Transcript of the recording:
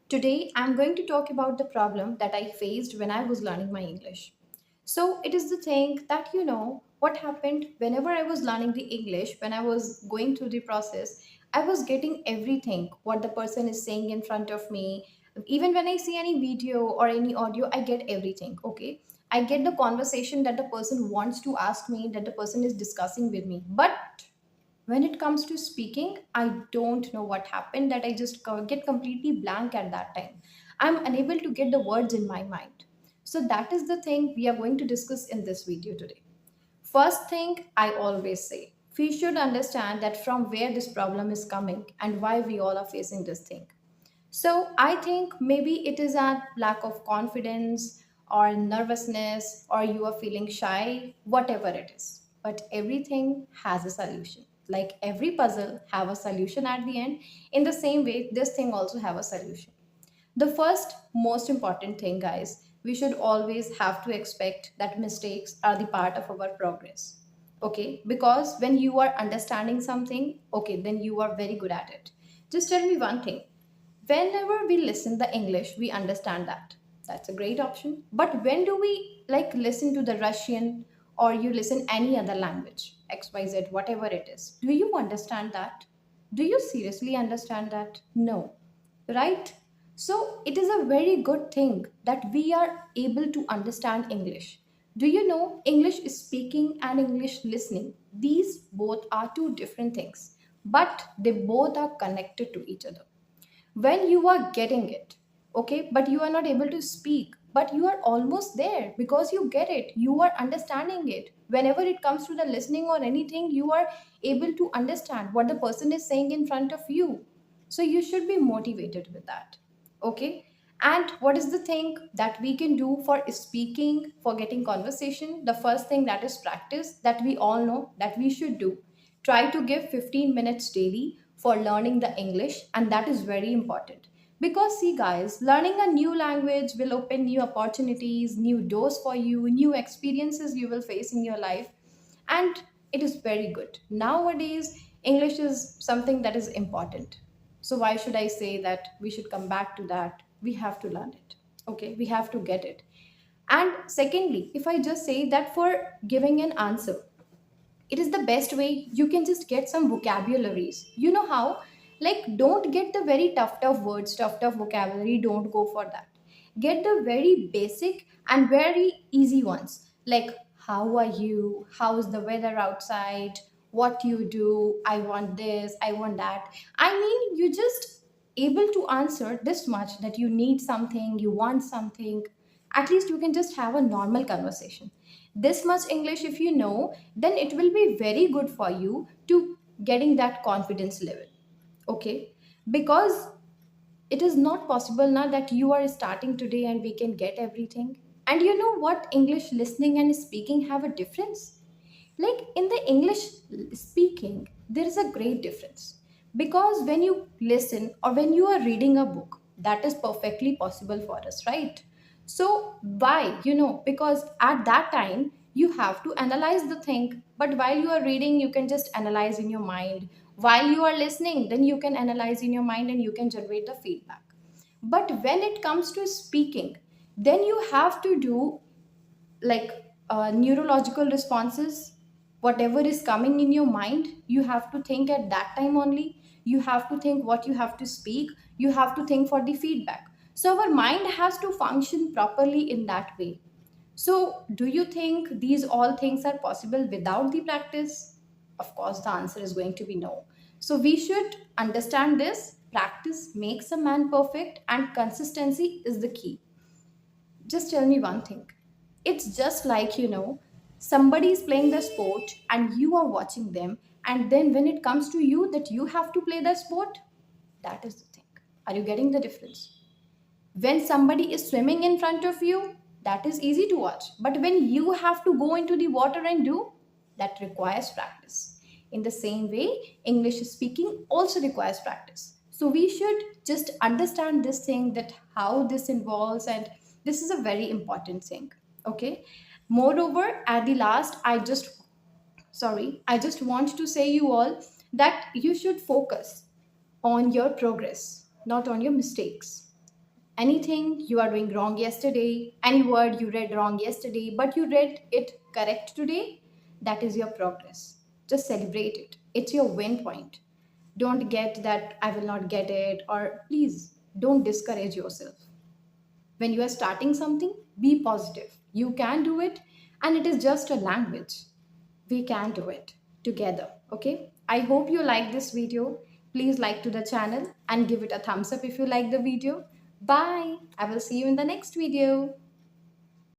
Today, I'm going to talk about the problem that I faced when I was learning my English. So, it is the thing that what happened whenever I was learning the English, when I was going through the process, I was getting everything what the person is saying in front of me. Even when I see any video or any audio, I get everything. Okay. I get the conversation that the person wants to ask me, that the person is discussing with me. But when it comes to speaking, I don't know what happened that I just get completely blank at that time. I'm unable to get the words in my mind. So that is the thing we are going to discuss in this video today. First thing I always say, we should understand that from where this problem is coming and why we all are facing this thing. So I think maybe it is a lack of confidence or nervousness or you are feeling shy, whatever it is. But everything has a solution. Like every puzzle have a solution at the end. In the same way, this thing also have a solution. The first most important thing, guys, we should always have to expect that mistakes are the part of our progress. Okay? Because when you are understanding something, okay, then you are very good at it. Just tell me one thing. Whenever we listen the English, we understand that. That's a great option. But when do we like listen to the Russian or you listen any other language, XYZ, whatever it is? Do you understand that? Do you seriously understand that? No, right? So it is a very good thing that we are able to understand English. Do you know English speaking and English listening? These both are two different things, but they both are connected to each other. When you are getting it, okay, but you are not able to speak, but you are almost there because you get it, you are understanding it. Whenever it comes to the listening or anything, you are able to understand what the person is saying in front of you. So you should be motivated with that. Okay. And what is the thing that we can do for speaking, for getting conversation? The first thing that is practice, that we all know that we should do. Try to give 15 minutes daily for learning the English, and that is very important. Because, see, guys, learning a new language will open new opportunities, new doors for you, new experiences you will face in your life, and it is very good. Nowadays, English is something that is important. So, why should I say that we should come back to that? We have to learn it. Okay, we have to get it. And secondly, if I just say that for giving an answer, it is the best way you can just get some vocabularies. You know how? Like, don't get the very tough words, tough vocabulary. Don't go for that. Get the very basic and very easy ones. Like, how are you? How's the weather outside? What you do? I want this. I want that. I mean, you just able to answer this much that you need something, you want something. At least you can just have a normal conversation. This much English, if you know, then it will be very good for you to getting that confidence level. Okay, because it is not possible now that you are starting today and we can get everything. And you know what, English listening and speaking have a difference. Like in the English speaking, there is a great difference. Because when you listen or when you are reading a book, that is perfectly possible for us, right? So why? Because at that time you have to analyze the thing, but while you are reading, you can just analyze in your mind. While you are listening, then you can analyze in your mind and you can generate the feedback. But when it comes to speaking, then you have to do like neurological responses. Whatever is coming in your mind, you have to think at that time only. You have to think what you have to speak. You have to think for the feedback. So our mind has to function properly in that way. So do you think these all things are possible without the practice? Of course the answer is going to be no. So we should understand this: practice makes a man perfect and consistency is the key. Just tell me one thing. It's just like, somebody is playing the sport and you are watching them, and then when it comes to you that you have to play the sport, that is the thing. Are you getting the difference? When somebody is swimming in front of you, that is easy to watch. But when you have to go into the water and do, that requires practice. In the same way, English speaking also requires practice. So we should just understand this thing, that how this involves, and this is a very important thing. Okay. Moreover, at the last, I just want to say you all that you should focus on your progress, not on your mistakes. Anything you are doing wrong yesterday, any word you read wrong yesterday, but you read it correct today, that is your progress. Just celebrate it. It's your win point. Don't get that I will not get it, or please don't discourage yourself. When you are starting something, be positive. You can do it, and it is just a language. We can do it together. Okay, I hope you like this video. Please like to the channel and give it a thumbs up if you like the video. Bye, I will see you in the next video.